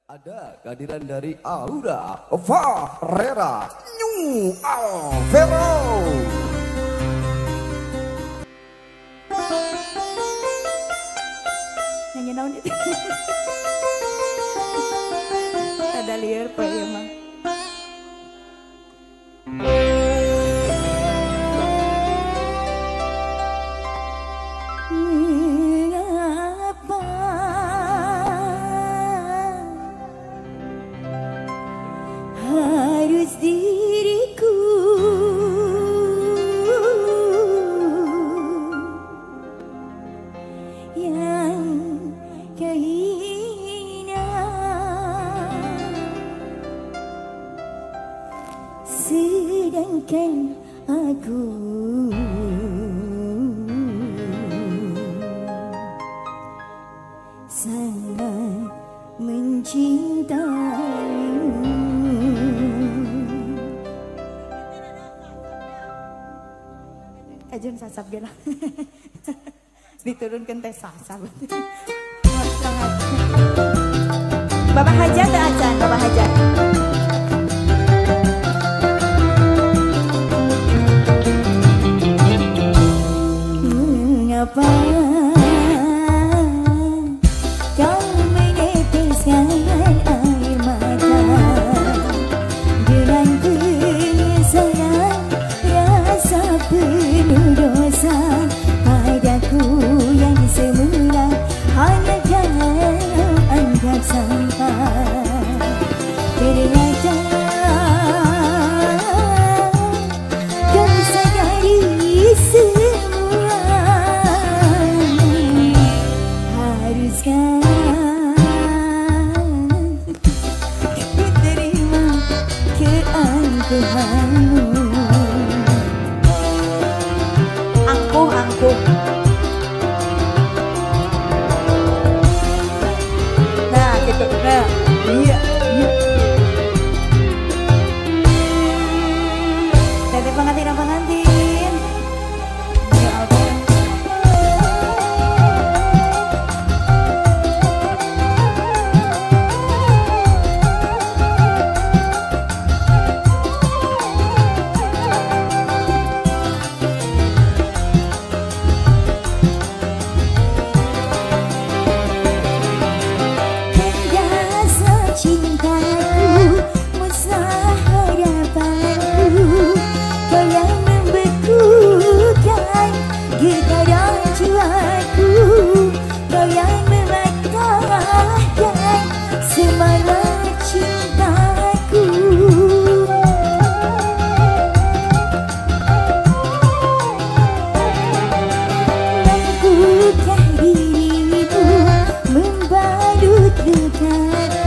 Ada kehadiran dari Aura Farera New Alvero. Nyanyi naon itu? Ada liar pak ya mah. Harus diriku yang kehina, sedangkan aku sangat mencintaimu. Ajen sasab gila. Diturunkan teh sasab. Bapak Hajat teh acan, Bapak Hajat. Mengapa kau meneteskan air mata dengan penyesalan rasa penuh dosa padaku yang semula hanya kau anggap sampah. Ternyata kau sadari semua. Haruskah ku terima keangkuhanmu? Angkuh. Nah, gitu. Nah, iya. Dari pengantin. Ya Allah. Cintaku, musnah harapanku, kau yang membekukan getaran jiwaku, kau yang mematahkan semangat cintaku. Mampukah dirimu membalut lukaku?